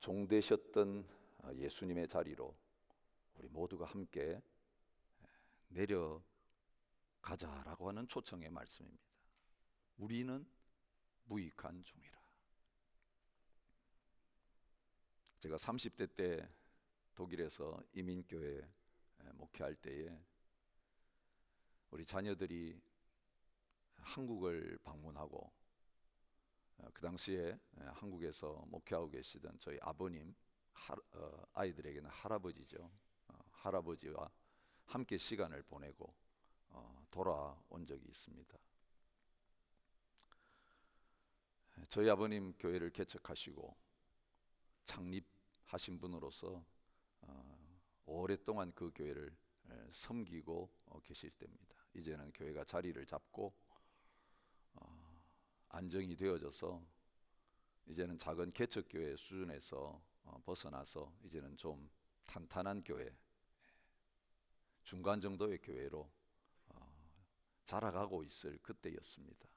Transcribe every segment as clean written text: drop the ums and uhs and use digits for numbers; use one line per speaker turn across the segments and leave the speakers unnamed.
종 되셨던 예수님의 자리로 우리 모두가 함께 내려가자라고 하는 초청의 말씀입니다. 우리는 무익한 종이라. 제가 30대 때 독일에서 이민교회 목회할 때에 우리 자녀들이 한국을 방문하고 그 당시에 한국에서 목회하고 계시던 저희 아버님, 아이들에게는 할아버지죠. 할아버지와 함께 시간을 보내고 돌아온 적이 있습니다. 저희 아버님 교회를 개척하시고 창립하신 분으로서 오랫동안 그 교회를 섬기고 계실 때입니다. 이제는 교회가 자리를 잡고 안정이 되어져서 이제는 작은 개척교회 수준에서 벗어나서 이제는 좀 탄탄한 교회, 중간 정도의 교회로 자라가고 있을 그때였습니다.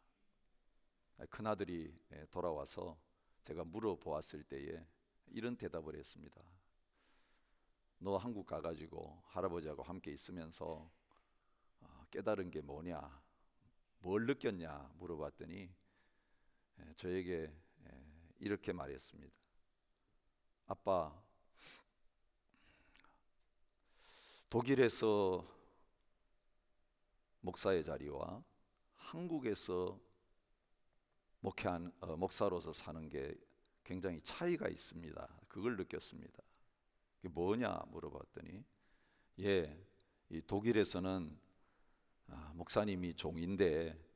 큰아들이 돌아와서 제가 물어보았을 때에 이런 대답을 했습니다. 너 한국 가가지고 할아버지하고 함께 있으면서 깨달은 게 뭐냐, 뭘 느꼈냐 물어봤더니 저에게 이렇게 말했습니다. 아빠, 독일에서 목사의 자리와 한국에서 목회한 목사로서 사는 게 굉장히 차이가 있습니다. 그걸 느꼈습니다. 그게 뭐냐 물어봤더니 이 독일에서는 목사님이 종인데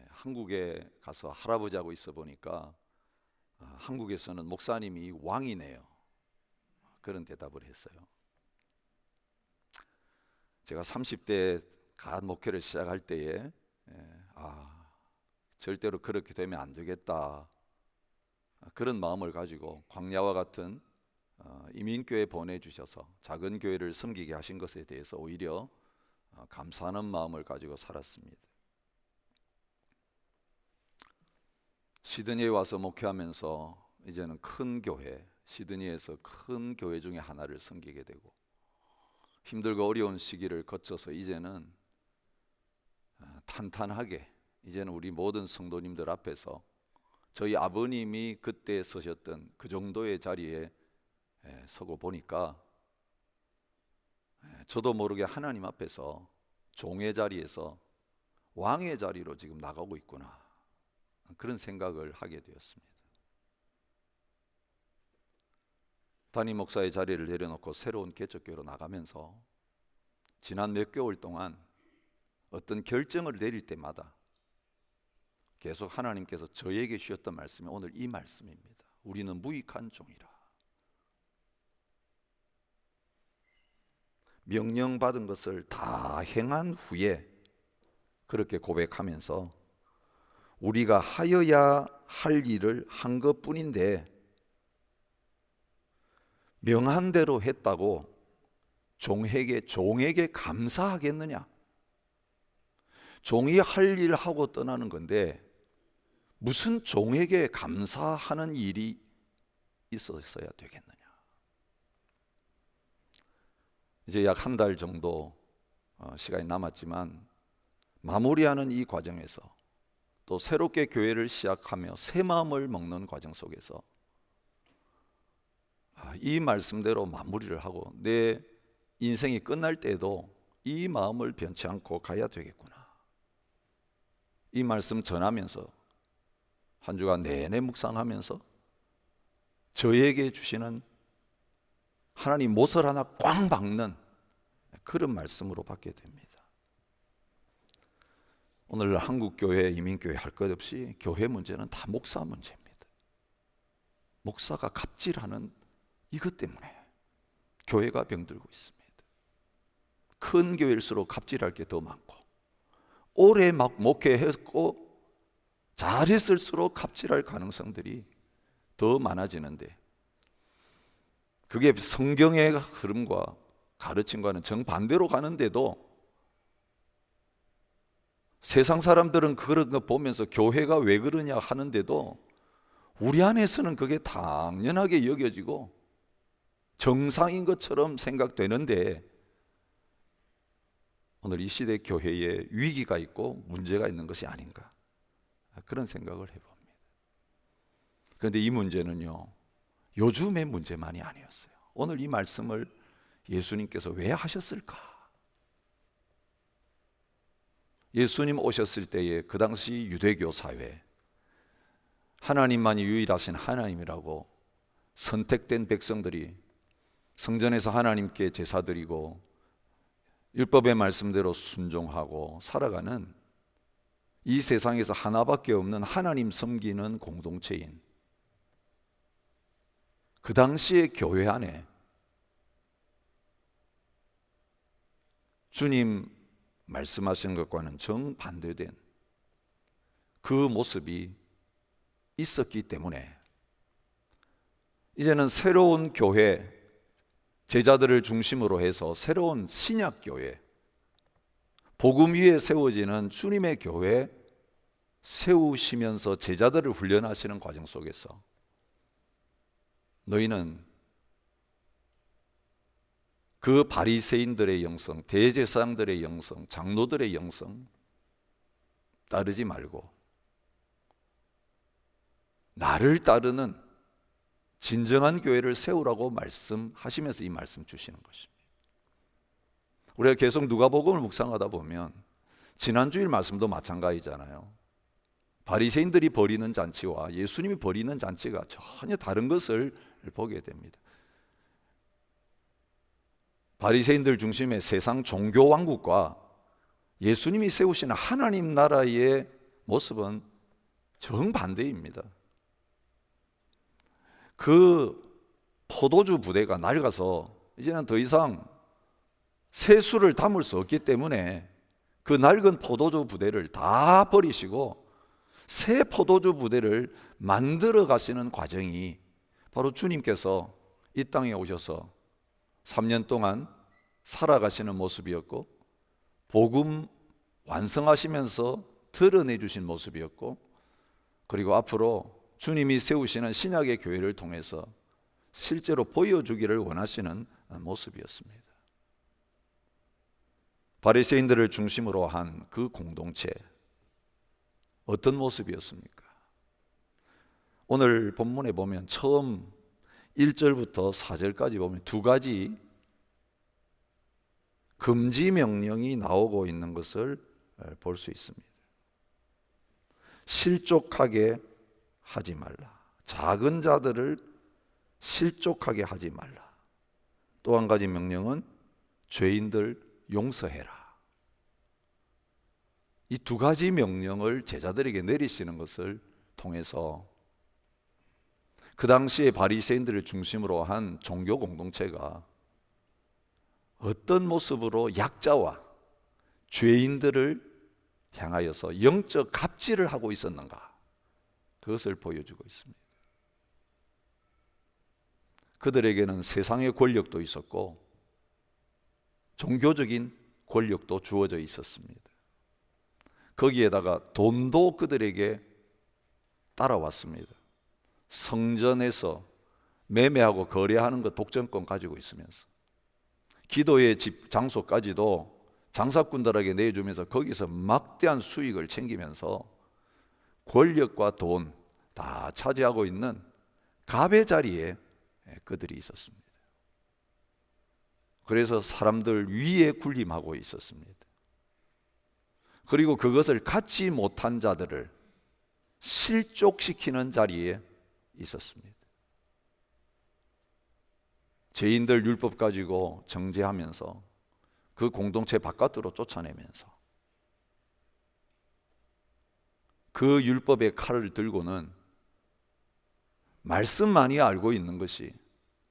한국에 가서 할아버지하고 있어 보니까 한국에서는 목사님이 왕이네요. 그런 대답을 했어요. 제가 30대 갓 목회를 시작할 때에 절대로 그렇게 되면 안 되겠다, 그런 마음을 가지고 광야와 같은 이민교회 보내주셔서 작은 교회를 섬기게 하신 것에 대해서 오히려 감사하는 마음을 가지고 살았습니다. 시드니에 와서 목회하면서 이제는 큰 교회, 시드니에서 큰 교회 중에 하나를 섬기게 되고 힘들고 어려운 시기를 거쳐서 이제는 탄탄하게 이제는 우리 모든 성도님들 앞에서 저희 아버님이 그때 서셨던 그 정도의 자리에 서고 보니까 저도 모르게 하나님 앞에서 종의 자리에서 왕의 자리로 지금 나가고 있구나, 그런 생각을 하게 되었습니다. 담임 목사의 자리를 내려놓고 새로운 개척교회로 나가면서 지난 몇 개월 동안 어떤 결정을 내릴 때마다 계속 하나님께서 저에게 주셨던 말씀이 오늘 이 말씀입니다. 우리는 무익한 종이라. 명령받은 것을 다 행한 후에 그렇게 고백하면서 우리가 하여야 할 일을 한 것뿐인데 명한 대로 했다고 종에게 감사하겠느냐? 종이 할 일 하고 떠나는 건데 무슨 종에게 감사하는 일이 있었어야 되겠느냐? 이제 약 한 달 정도 시간이 남았지만 마무리하는 이 과정에서 또 새롭게 교회를 시작하며 새 마음을 먹는 과정 속에서 이 말씀대로 마무리를 하고 내 인생이 끝날 때에도 이 마음을 변치 않고 가야 되겠구나, 이 말씀 전하면서 한 주간 내내 묵상하면서 저에게 주시는 하나님 못을 하나 꽝 박는 그런 말씀으로 받게 됩니다. 오늘 한국교회, 이민교회 할 것 없이 교회 문제는 다 목사 문제입니다. 목사가 갑질하는 이것 때문에 교회가 병들고 있습니다. 큰 교회일수록 갑질할 게 더 많고 오래 막 목회했고 잘했을수록 갑질할 가능성들이 더 많아지는데 그게 성경의 흐름과 가르침과는 정반대로 가는데도 세상 사람들은 그런 거 보면서 교회가 왜 그러냐 하는데도 우리 안에서는 그게 당연하게 여겨지고 정상인 것처럼 생각되는데 오늘 이 시대 교회에 위기가 있고 문제가 있는 것이 아닌가, 그런 생각을 해봅니다. 그런데 이 문제는요, 요즘의 문제만이 아니었어요. 오늘 이 말씀을 예수님께서 왜 하셨을까? 예수님 오셨을 때에 그 당시 유대교 사회, 하나님만이 유일하신 하나님이라고 선택된 백성들이 성전에서 하나님께 제사 드리고 율법의 말씀대로 순종하고 살아가는 이 세상에서 하나밖에 없는 하나님 섬기는 공동체인 그 당시의 교회 안에 주님 말씀하신 것과는 정반대된 그 모습이 있었기 때문에 이제는 새로운 교회, 제자들을 중심으로 해서 새로운 신약 교회, 복음 위에 세워지는 주님의 교회 세우시면서 제자들을 훈련하시는 과정 속에서 너희는 그 바리새인들의 영성, 대제사장들의 영성, 장로들의 영성 따르지 말고 나를 따르는 진정한 교회를 세우라고 말씀하시면서 이 말씀 주시는 것입니다. 우리가 계속 누가복음을 묵상하다 보면 지난주일 말씀도 마찬가지잖아요. 바리새인들이 벌이는 잔치와 예수님이 벌이는 잔치가 전혀 다른 것을 보게 됩니다. 바리새인들 중심의 세상 종교 왕국과 예수님이 세우시는 하나님 나라의 모습은 정반대입니다. 그 포도주 부대가 낡아서 이제는 더 이상 세수를 담을 수 없기 때문에 그 낡은 포도주 부대를 다 버리시고 새 포도주 부대를 만들어 가시는 과정이 바로 주님께서 이 땅에 오셔서 3년 동안 살아가시는 모습이었고 복음 완성하시면서 드러내 주신 모습이었고 그리고 앞으로 주님이 세우시는 신약의 교회를 통해서 실제로 보여주기를 원하시는 모습이었습니다. 바리새인들을 중심으로 한 그 공동체, 어떤 모습이었습니까? 오늘 본문에 보면 처음 1절부터 4절까지 보면 두 가지 금지 명령이 나오고 있는 것을 볼 수 있습니다. 실족하게 하지 말라. 작은 자들을 실족하게 하지 말라. 또 한 가지 명령은 죄인들 용서해라. 이 두 가지 명령을 제자들에게 내리시는 것을 통해서 그 당시에 바리새인들을 중심으로 한 종교 공동체가 어떤 모습으로 약자와 죄인들을 향하여서 영적 갑질을 하고 있었는가, 그것을 보여주고 있습니다. 그들에게는 세상의 권력도 있었고 종교적인 권력도 주어져 있었습니다. 거기에다가 돈도 그들에게 따라왔습니다. 성전에서 매매하고 거래하는 것 독점권 가지고 있으면서 기도의 집 장소까지도 장사꾼들에게 내주면서 거기서 막대한 수익을 챙기면서 권력과 돈 다 차지하고 있는 갑의 자리에 그들이 있었습니다. 그래서 사람들 위에 군림하고 있었습니다. 그리고 그것을 갖지 못한 자들을 실족시키는 자리에 있었습니다. 죄인들 율법 가지고 정죄하면서 그 공동체 바깥으로 쫓아내면서 그 율법의 칼을 들고는 말씀만이 알고 있는 것이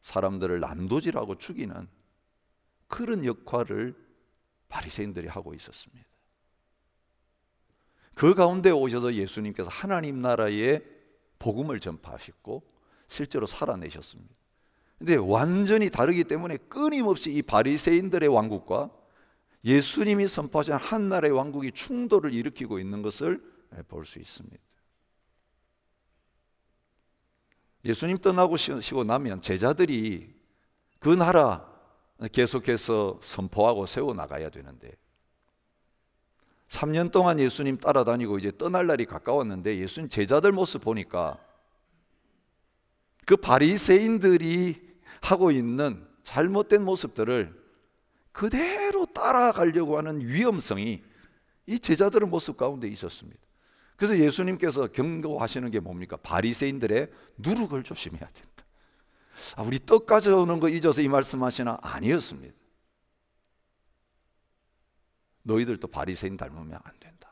사람들을 난도질하고 죽이는 그런 역할을 바리새인들이 하고 있었습니다. 그 가운데 오셔서 예수님께서 하나님 나라의 복음을 전파하셨고 실제로 살아내셨습니다. 근데 완전히 다르기 때문에 끊임없이 이 바리새인들의 왕국과 예수님이 선포하신 한 나라의 왕국이 충돌을 일으키고 있는 것을 볼 수 있습니다. 예수님 떠나시고 나면 제자들이 그 나라 계속해서 선포하고 세워나가야 되는데 3년 동안 예수님 따라다니고 이제 떠날 날이 가까웠는데 예수님 제자들 모습 보니까 그 바리새인들이 하고 있는 잘못된 모습들을 그대로 따라가려고 하는 위험성이 이 제자들의 모습 가운데 있었습니다. 그래서 예수님께서 경고하시는 게 뭡니까? 바리새인들의 누룩을 조심해야 된다. 우리 떡 가져오는 거 잊어서 이 말씀하시나? 아니었습니다. 너희들도 바리새인 닮으면 안 된다.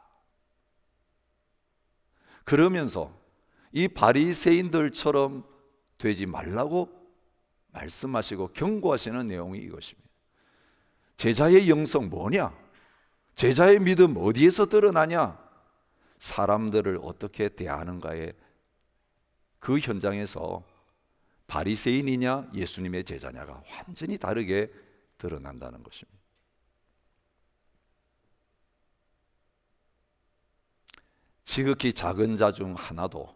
그러면서 이 바리새인들처럼 되지 말라고 말씀하시고 경고하시는 내용이 이것입니다. 제자의 영성 뭐냐? 제자의 믿음 어디에서 드러나냐? 사람들을 어떻게 대하는가에 그 현장에서 바리새인이냐 예수님의 제자냐가 완전히 다르게 드러난다는 것입니다. 지극히 작은 자 중 하나도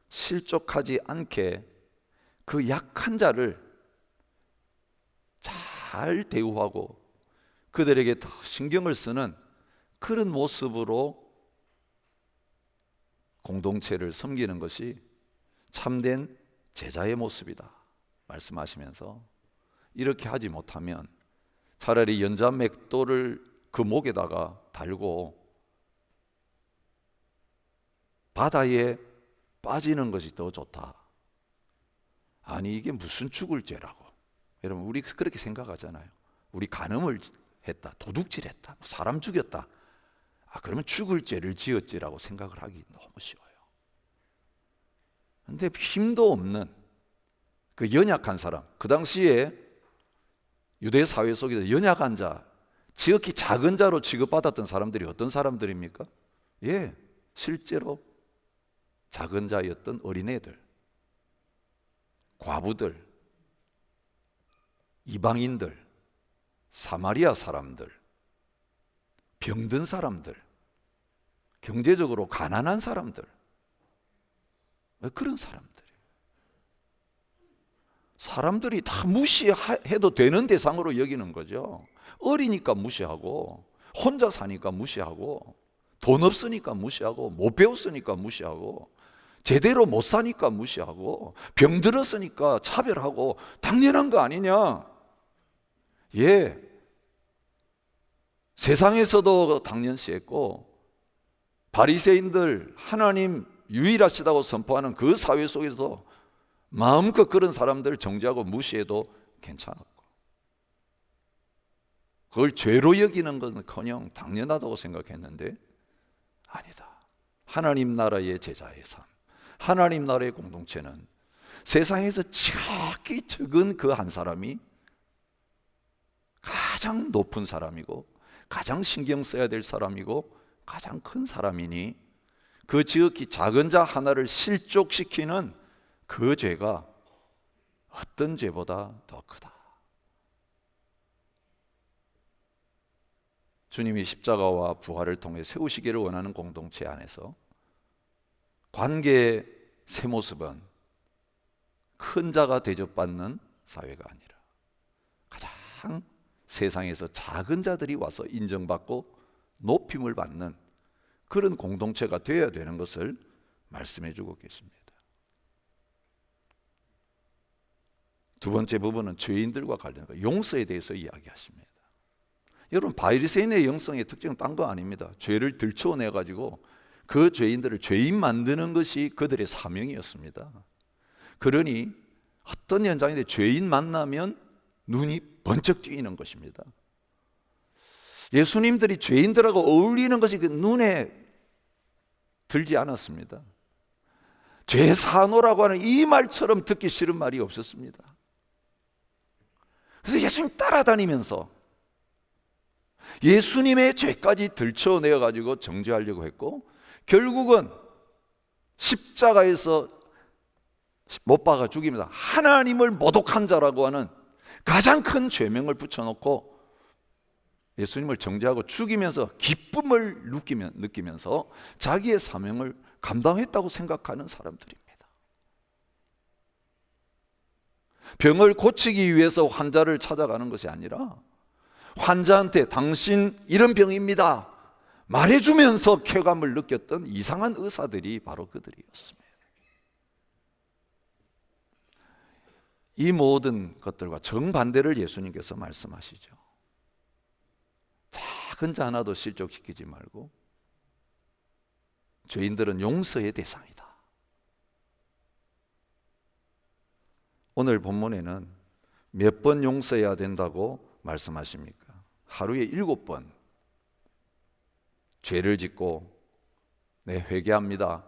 실족하지 않게 그 약한 자를 잘 대우하고 그들에게 더 신경을 쓰는 그런 모습으로 공동체를 섬기는 것이 참된 제자의 모습이다 말씀하시면서, 이렇게 하지 못하면 차라리 연자맥도를 그 목에다가 달고 바다에 빠지는 것이 더 좋다. 아니 이게 무슨 죽을 죄라고. 여러분 우리 그렇게 생각하잖아요. 우리 간음을 했다, 도둑질했다, 사람 죽였다, 그러면 죽을 죄를 지었지라고 생각을 하기 너무 쉬워요. 근데 힘도 없는 그 연약한 사람, 그 당시에 유대 사회 속에서 연약한 자, 지극히 작은 자로 취급받았던 사람들이 어떤 사람들입니까? 실제로 작은 자였던 어린애들, 과부들, 이방인들, 사마리아 사람들, 병든 사람들, 경제적으로 가난한 사람들, 그런 사람들이 다 무시해도 되는 대상으로 여기는 거죠. 어리니까 무시하고, 혼자 사니까 무시하고, 돈 없으니까 무시하고, 못 배웠으니까 무시하고, 제대로 못 사니까 무시하고, 병들었으니까 차별하고, 당연한 거 아니냐? 세상에서도 당연시했고 바리새인들 하나님 유일하시다고 선포하는 그 사회 속에서도 마음껏 그런 사람들을 정죄하고 무시해도 괜찮았고, 그걸 죄로 여기는 것은커녕 당연하다고 생각했는데 아니다. 하나님 나라의 제자의 삶, 하나님 나라의 공동체는 세상에서 지극히 적은 그 한 사람이 가장 높은 사람이고 가장 신경 써야 될 사람이고 가장 큰 사람이니 그 지극히 작은 자 하나를 실족시키는 그 죄가 어떤 죄보다 더 크다. 주님이 십자가와 부활을 통해 세우시기를 원하는 공동체 안에서 관계의 새 모습은 큰 자가 대접받는 사회가 아니라 가장 세상에서 작은 자들이 와서 인정받고 높임을 받는 그런 공동체가 되어야 되는 것을 말씀해 주고 계십니다. 두 번째 부분은 죄인들과 관련된 용서에 대해서 이야기하십니다. 여러분 바리새인의 영성의 특징은 딴 거 아닙니다. 죄를 들춰내 가지고 그 죄인들을 죄인 만드는 것이 그들의 사명이었습니다. 그러니 어떤 현장인데 죄인 만나면 눈이 번쩍 뜨이는 것입니다. 예수님들이 죄인들하고 어울리는 것이 그 눈에 들지 않았습니다. 죄 사노라고 하는 이 말처럼 듣기 싫은 말이 없었습니다. 그래서 예수님 따라다니면서 예수님의 죄까지 들춰내어 가지고 정죄하려고 했고, 결국은 십자가에서 못 박아 죽이면서 하나님을 모독한 자라고 하는 가장 큰 죄명을 붙여놓고 예수님을 정죄하고 죽이면서 기쁨을 느끼면서 자기의 사명을 감당했다고 생각하는 사람들입니다. 병을 고치기 위해서 환자를 찾아가는 것이 아니라 환자한테 당신 이런 병입니다 말해주면서 쾌감을 느꼈던 이상한 의사들이 바로 그들이었습니다. 이 모든 것들과 정반대를 예수님께서 말씀하시죠. 작은 자 하나도 실족시키지 말고 죄인들은 용서의 대상이다. 오늘 본문에는 몇 번 용서해야 된다고 말씀하십니까? 하루에 7번 죄를 짓고 내 회개합니다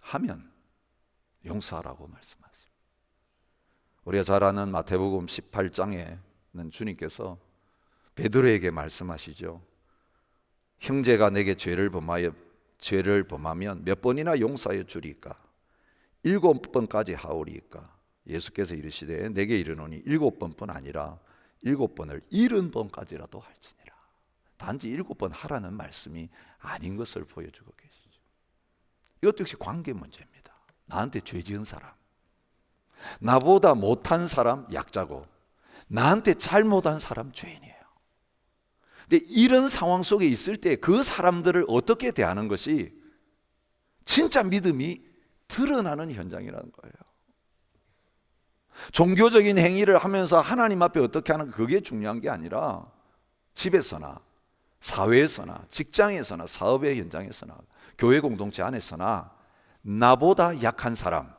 하면 용서하라고 말씀하십니다. 우리가 잘 아는 마태복음 18장에는 주님께서 베드로에게 말씀하시죠. 형제가 내게 죄를 범하면 몇 번이나 용서하여 주리까? 7번까지 하오리까? 예수께서 이르시되 내게 이르노니 7번뿐 아니라 7번을 70번까지라도 할지니라. 단지 7번 하라는 말씀이 아닌 것을 보여주고 계시죠. 이것도 역시 관계 문제입니다. 나한테 죄 지은 사람, 나보다 못한 사람 약자고 나한테 잘못한 사람 죄인이에요. 근데 이런 상황 속에 있을 때 그 사람들을 어떻게 대하는 것이 진짜 믿음이 드러나는 현장이라는 거예요. 종교적인 행위를 하면서 하나님 앞에 어떻게 하는 그게 중요한 게 아니라 집에서나 사회에서나 직장에서나 사업의 현장에서나 교회 공동체 안에서나 나보다 약한 사람,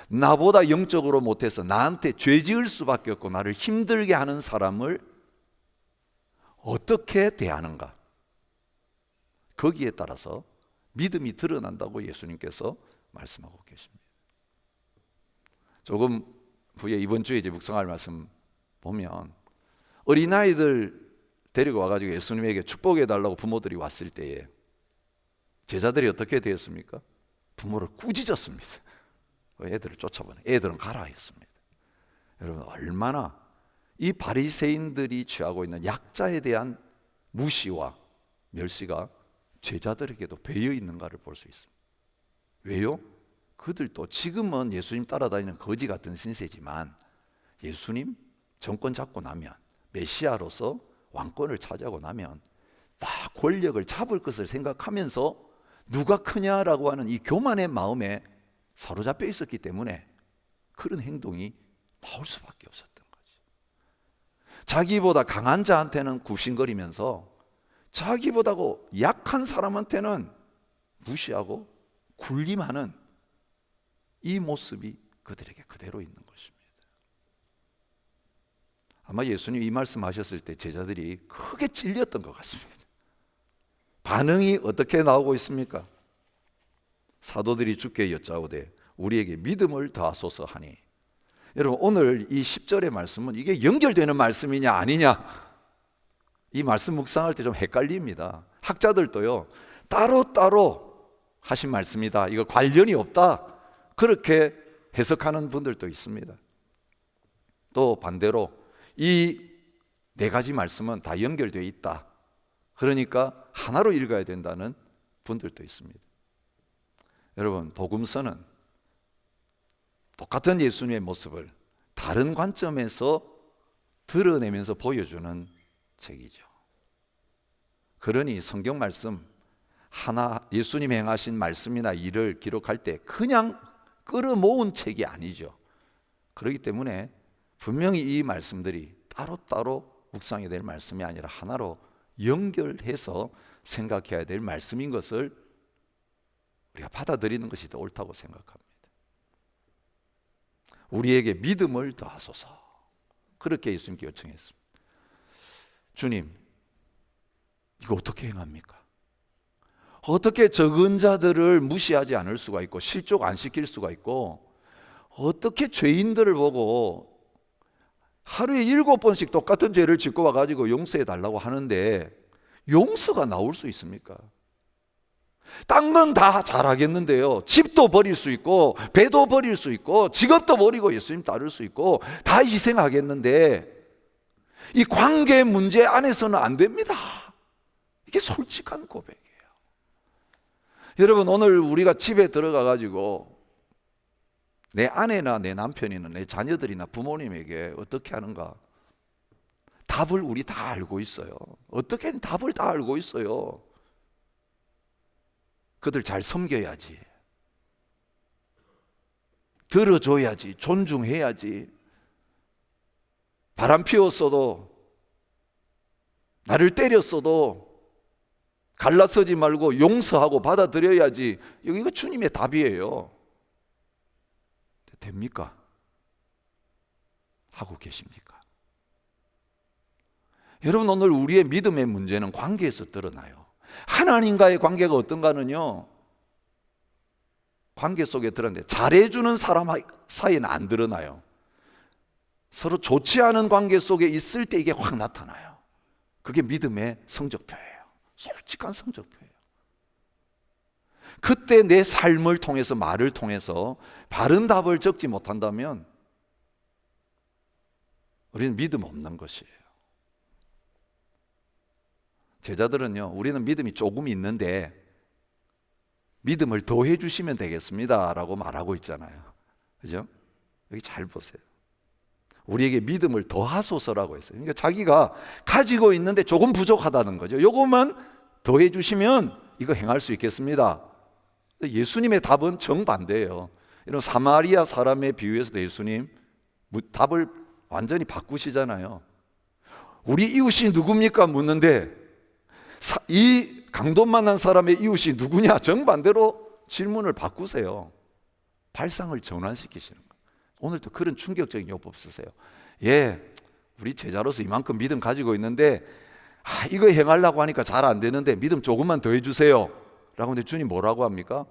나보다 영적으로 못해서 나한테 죄 지을 수밖에 없고 나를 힘들게 하는 사람을 어떻게 대하는가, 거기에 따라서 믿음이 드러난다고 예수님께서 말씀하고 계십니다. 조금 후에 이번 주에 이제 묵상할 말씀 보면 어린아이들 데리고 와가지고 예수님에게 축복해 달라고 부모들이 왔을 때에 제자들이 어떻게 되었습니까? 부모를 꾸짖었습니다. 애들을 쫓아보내. 애들은 가라 했습니다. 여러분, 얼마나 이 바리새인들이 취하고 있는 약자에 대한 무시와 멸시가 제자들에게도 배어 있는가를 볼 수 있습니다. 왜요? 그들도 지금은 예수님 따라다니는 거지 같은 신세지만 예수님 정권 잡고 나면, 메시아로서 왕권을 차지하고 나면 다 권력을 잡을 것을 생각하면서 누가 크냐라고 하는 이 교만의 마음에 사로잡혀 있었기 때문에 그런 행동이 나올 수밖에 없었던 거지. 자기보다 강한 자한테는 굽신거리면서 자기보다 약한 사람한테는 무시하고 군림하는 이 모습이 그들에게 그대로 있는 것입니다. 아마 예수님 이 말씀하셨을 때 제자들이 크게 찔렸던 것 같습니다. 반응이 어떻게 나오고 있습니까? 사도들이 주께 여짜오되 우리에게 믿음을 더하소서 하니. 여러분, 오늘 이 10절의 말씀은 이게 연결되는 말씀이냐 아니냐, 이 말씀 묵상할 때 좀 헷갈립니다. 학자들도요, 따로따로 하신 말씀이다, 이거 관련이 없다, 그렇게 해석하는 분들도 있습니다. 또 반대로 이 네 가지 말씀은 다 연결되어 있다, 그러니까 하나로 읽어야 된다는 분들도 있습니다. 여러분, 복음서는 똑같은 예수님의 모습을 다른 관점에서 드러내면서 보여주는 책이죠. 그러니 성경 말씀 하나, 예수님이 행하신 말씀이나 일을 기록할 때 그냥 끌어모은 책이 아니죠. 그렇기 때문에 분명히 이 말씀들이 따로따로 묵상해야 될 말씀이 아니라 하나로 연결해서 생각해야 될 말씀인 것을 우리가 받아들이는 것이 더 옳다고 생각합니다. 우리에게 믿음을 더하소서, 그렇게 예수님께 요청했습니다. 주님, 이거 어떻게 행합니까? 어떻게 적은 자들을 무시하지 않을 수가 있고 실족 안 시킬 수가 있고, 어떻게 죄인들을 보고 하루에 7번씩 똑같은 죄를 짓고 와가지고 용서해 달라고 하는데 용서가 나올 수 있습니까? 딴 건 다 잘하겠는데요, 집도 버릴 수 있고 배도 버릴 수 있고 직업도 버리고 예수님 따를 수 있고 다 희생하겠는데 이 관계 문제 안에서는 안 됩니다. 이게 솔직한 고백이에요. 여러분, 오늘 우리가 집에 들어가 가지고 내 아내나 내 남편이나 내 자녀들이나 부모님에게 어떻게 하는가? 답을 우리 다 알고 있어요. 어떻게든 답을 다 알고 있어요. 그들 잘 섬겨야지. 들어줘야지. 존중해야지. 바람 피웠어도, 나를 때렸어도 갈라서지 말고 용서하고 받아들여야지. 이거 주님의 답이에요. 됩니까? 하고 계십니까? 여러분, 오늘 우리의 믿음의 문제는 관계에서 드러나요. 하나님과의 관계가 어떤가는요, 관계 속에 드러나는데 잘해주는 사람 사이에는 안 드러나요. 서로 좋지 않은 관계 속에 있을 때 이게 확 나타나요. 그게 믿음의 성적표예요. 솔직한 성적표예요. 그때 내 삶을 통해서, 말을 통해서 바른 답을 적지 못한다면 우리는 믿음 없는 것이에요. 제자들은요, 우리는 믿음이 조금 있는데 믿음을 더해 주시면 되겠습니다 라고 말하고 있잖아요. 그죠? 여기 잘 보세요. 우리에게 믿음을 더하소서라고 했어요. 그러니까 자기가 가지고 있는데 조금 부족하다는 거죠. 요것만 더해 주시면 이거 행할 수 있겠습니다. 예수님의 답은 정반대예요. 이런 사마리아 사람의 비유에서도 예수님 답을 완전히 바꾸시잖아요. 우리 이웃이 누굽니까? 묻는데 이 강도 만난 사람의 이웃이 누구냐? 정반대로 질문을 바꾸세요. 발상을 전환시키시는 거예요. 오늘도 그런 충격적인 요법 쓰세요. 예, 우리 제자로서 이만큼 믿음 가지고 있는데 이거 행하려고 하니까 잘 안 되는데 믿음 조금만 더 해주세요 라고. 근데 주님 뭐라고 합니까?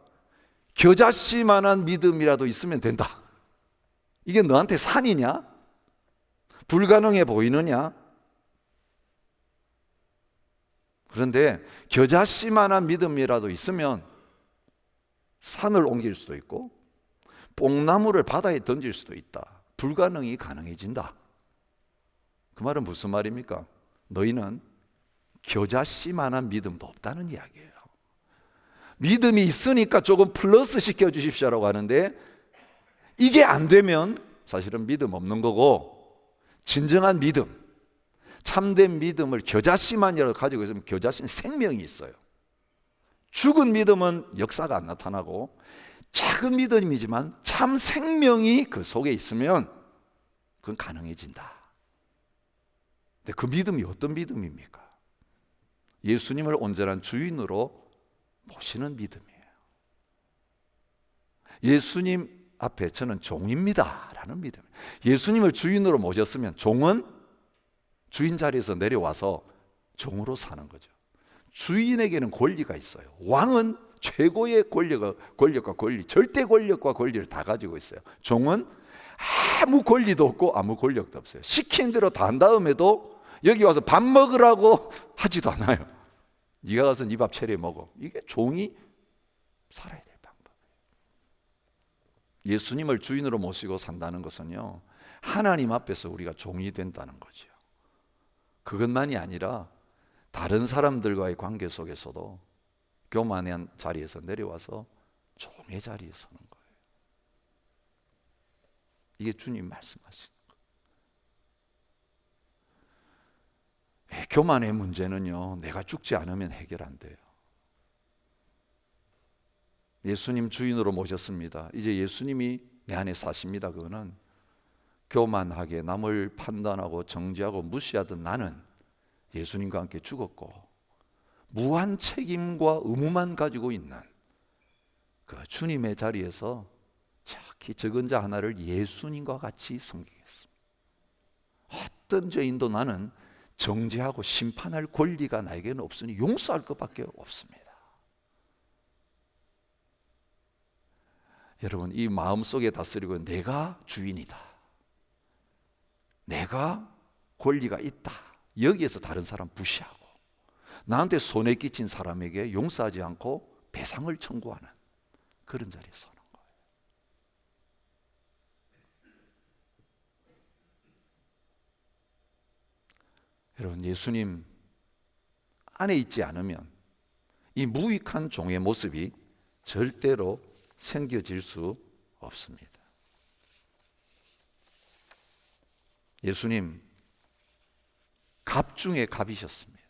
겨자씨만한 믿음이라도 있으면 된다. 이게 너한테 산이냐? 불가능해 보이느냐? 그런데 겨자씨만한 믿음이라도 있으면 산을 옮길 수도 있고 뽕나무를 바다에 던질 수도 있다. 불가능이 가능해진다. 그 말은 무슨 말입니까? 너희는 겨자씨만한 믿음도 없다는 이야기예요. 믿음이 있으니까 조금 플러스 시켜주십시오라고 하는데 이게 안 되면 사실은 믿음 없는 거고, 진정한 믿음, 참된 믿음을 겨자씨만이라도 가지고 있으면 겨자씨는 생명이 있어요. 죽은 믿음은 역사가 안 나타나고 작은 믿음이지만 참 생명이 그 속에 있으면 그건 가능해진다. 근데 그 믿음이 어떤 믿음입니까? 예수님을 온전한 주인으로 모시는 믿음이에요. 예수님 앞에 저는 종입니다 라는 믿음. 예수님을 주인으로 모셨으면 종은 주인 자리에서 내려와서 종으로 사는 거죠. 주인에게는 권리가 있어요. 왕은 최고의 권력과 권리, 절대 권력과 권리를 다 가지고 있어요. 종은 아무 권리도 없고 아무 권력도 없어요. 시킨 대로 다 한 다음에도 여기 와서 밥 먹으라고 하지도 않아요. 네가 가서 네 밥 차려 먹어. 이게 종이 살아야 될 방법이에요. 예수님을 주인으로 모시고 산다는 것은요, 하나님 앞에서 우리가 종이 된다는 거죠. 그것만이 아니라 다른 사람들과의 관계 속에서도 교만한 자리에서 내려와서 종의 자리에 서는 거예요. 이게 주님 말씀하시는 거예요. 교만의 문제는요, 내가 죽지 않으면 해결 안 돼요. 예수님 주인으로 모셨습니다. 이제 예수님이 내 안에 사십니다. 그거는 교만하게 남을 판단하고 정죄하고 무시하던 나는 예수님과 함께 죽었고 무한 책임과 의무만 가지고 있는 그 주님의 자리에서 착히 적은 자 하나를 예수님과 같이 섬기겠습니다. 어떤 죄인도 나는 정죄하고 심판할 권리가 나에게는 없으니 용서할 것밖에 없습니다. 여러분, 이 마음속에 다스리고 내가 주인이다, 내가 권리가 있다, 여기에서 다른 사람 무시하고 나한테 손해 끼친 사람에게 용서하지 않고 배상을 청구하는 그런 자리에 서는 거예요. 여러분, 예수님 안에 있지 않으면 이 무익한 종의 모습이 절대로 생겨질 수 없습니다. 예수님 갑 중에 갑이셨습니다.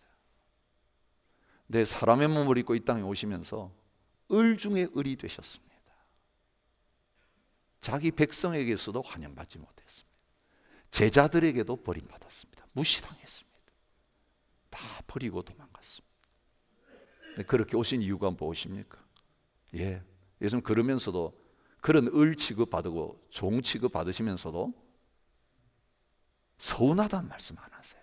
내 사람의 몸을 입고 이 땅에 오시면서 을 중에 을이 되셨습니다. 자기 백성에게서도 환영받지 못했습니다. 제자들에게도 버림받았습니다. 무시당했습니다. 다 버리고 도망갔습니다. 그렇게 오신 이유가 무엇입니까? 예수님 그러면서도 그런 을 취급받고 종 취급받으시면서도 서운하다는 말씀 안 하세요.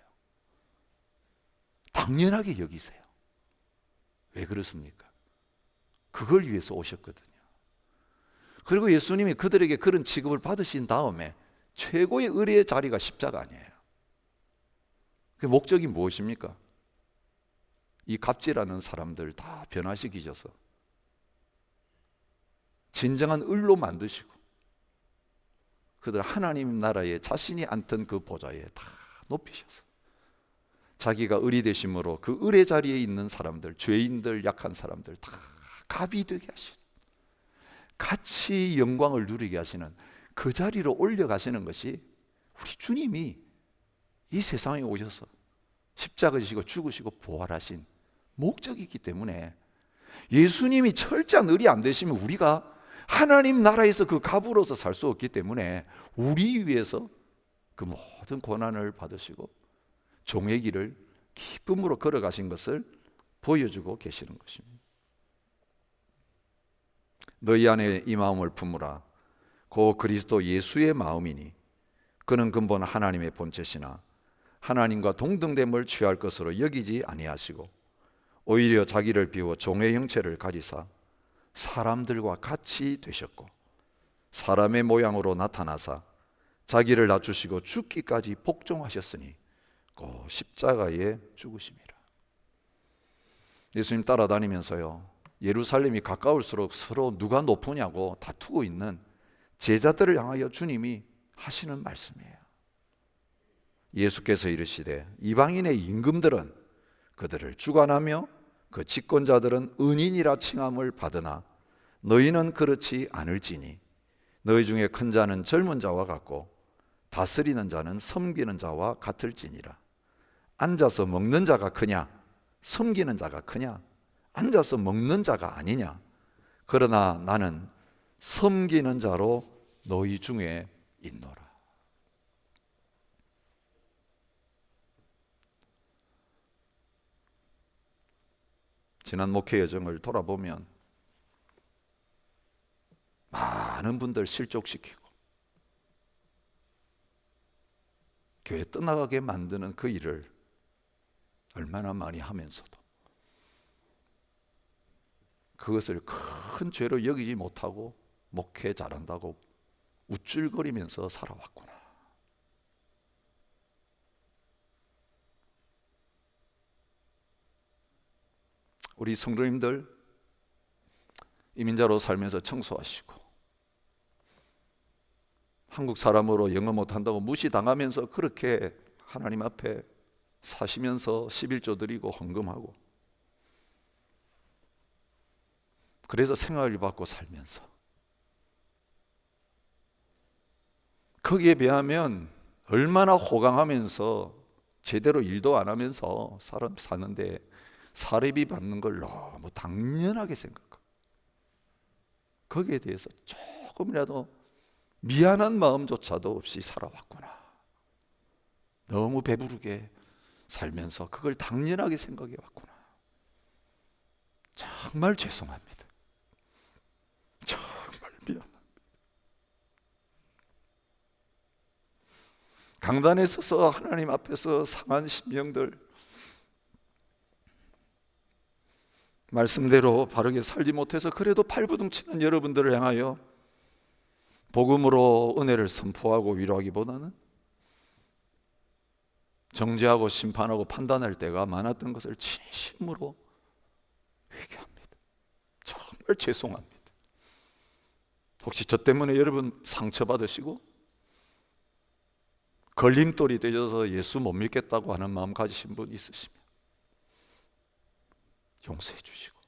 당연하게 여기세요. 왜 그렇습니까? 그걸 위해서 오셨거든요. 그리고 예수님이 그들에게 그런 취급을 받으신 다음에 최고의 의리의 자리가 십자가 아니에요. 그 목적이 무엇입니까? 이 갑질하는 사람들 다 변화시키셔서 진정한 을로 만드시고 그들 하나님 나라에 자신이 앉던 그 보좌에 다 높이셔서 자기가 을이 되심으로 그 을의 자리에 있는 사람들, 죄인들, 약한 사람들 다 갑이 되게 하시는, 같이 영광을 누리게 하시는 그 자리로 올려가시는 것이 우리 주님이 이 세상에 오셔서 십자가 지시고 죽으시고 부활하신 목적이기 때문에, 예수님이 철저한 을이 안 되시면 우리가 하나님 나라에서 그 갑으로서 살 수 없기 때문에 우리 위해서 그 모든 고난을 받으시고 종의 길을 기쁨으로 걸어가신 것을 보여주고 계시는 것입니다. 너희 안에 이 마음을 품으라. 고 그리스도 예수의 마음이니 그는 근본 하나님의 본체시나 하나님과 동등됨을 취할 것으로 여기지 아니하시고 오히려 자기를 비워 종의 형체를 가지사 사람들과 같이 되셨고 사람의 모양으로 나타나사 자기를 낮추시고 죽기까지 복종하셨으니 그 십자가에 죽으심이라. 예수님 따라다니면서요, 예루살렘이 가까울수록 서로 누가 높으냐고 다투고 있는 제자들을 향하여 주님이 하시는 말씀이에요. 예수께서 이르시되 이방인의 임금들은 그들을 주관하며 그 집권자들은 은인이라 칭함을 받으나 너희는 그렇지 않을지니 너희 중에 큰 자는 젊은 자와 같고 다스리는 자는 섬기는 자와 같을지니라. 앉아서 먹는 자가 크냐 섬기는 자가 크냐? 앉아서 먹는 자가 아니냐? 그러나 나는 섬기는 자로 너희 중에 있노라. 지난 목회 여정을 돌아보면 많은 분들 실족시키고 교회 떠나가게 만드는 그 일을 얼마나 많이 하면서도 그것을 큰 죄로 여기지 못하고 목회 잘한다고 우쭐거리면서 살아왔구나. 우리 성도님들 이민자로 살면서 청소하시고 한국 사람으로 영어 못한다고 무시당하면서 그렇게 하나님 앞에 사시면서 11조 드리고 헌금하고 그래서 생활을 받고 살면서 거기에 비하면 얼마나 호강하면서 제대로 일도 안 하면서 사람 사는데 사례비 받는 걸 너무 당연하게 생각하고 거기에 대해서 조금이라도 미안한 마음조차도 없이 살아왔구나. 너무 배부르게 살면서 그걸 당연하게 생각해 왔구나. 정말 죄송합니다. 정말 미안합니다. 강단에 서서 하나님 앞에서 상한 심령들 말씀대로 바르게 살지 못해서 그래도 발부둥치는 여러분들을 향하여 복음으로 은혜를 선포하고 위로하기보다는 정죄하고 심판하고 판단할 때가 많았던 것을 진심으로 회개합니다. 정말 죄송합니다. 혹시 저 때문에 여러분 상처받으시고 걸림돌이 되셔서 예수 못 믿겠다고 하는 마음 가지신 분 있으시면 용서해 주시고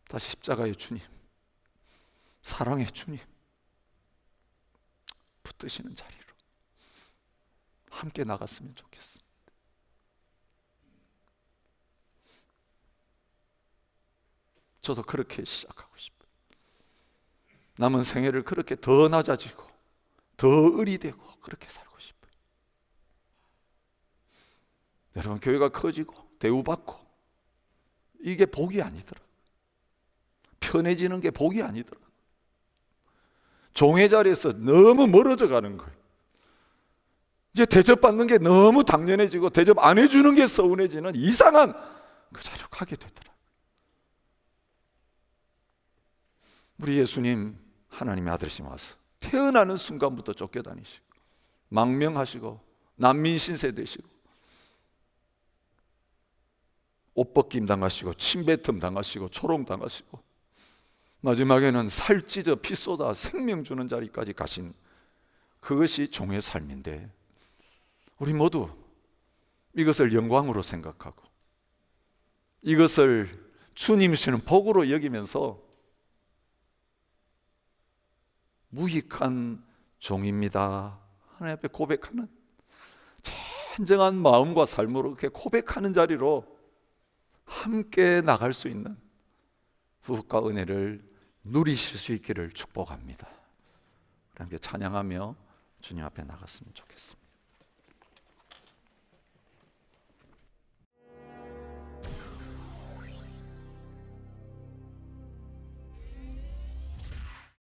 다시 십자가의 주님, 사랑의 주님, 붙드시는 자리로 함께 나갔으면 좋겠습니다. 저도 그렇게 시작하고 싶어요. 남은 생애를 그렇게 더 낮아지고 더 의리되고 그렇게 살고 싶어요. 여러분, 교회가 커지고 대우받고 이게 복이 아니더라. 편해지는 게 복이 아니더라. 종의 자리에서 너무 멀어져 가는 거예요. 이제 대접받는 게 너무 당연해지고 대접 안 해주는 게 서운해지는 이상한 그 자리로 가게 되더라. 우리 예수님 하나님의 아들이시면 와서 태어나는 순간부터 쫓겨다니시고 망명하시고 난민 신세 되시고 옷벗김 당하시고 침뱉음 당하시고 초롱 당하시고 마지막에는 살찢어 피 쏟아 생명 주는 자리까지 가신 그것이 종의 삶인데, 우리 모두 이것을 영광으로 생각하고 이것을 주님 주시는 복으로 여기면서 무익한 종입니다 하나님 앞에 고백하는, 진정한 마음과 삶으로 그렇게 고백하는 자리로 함께 나갈 수 있는福과 은혜를 누리실 수 있기를 축복합니다. 함께 찬양하며 주님 앞에 나갔으면 좋겠습니다.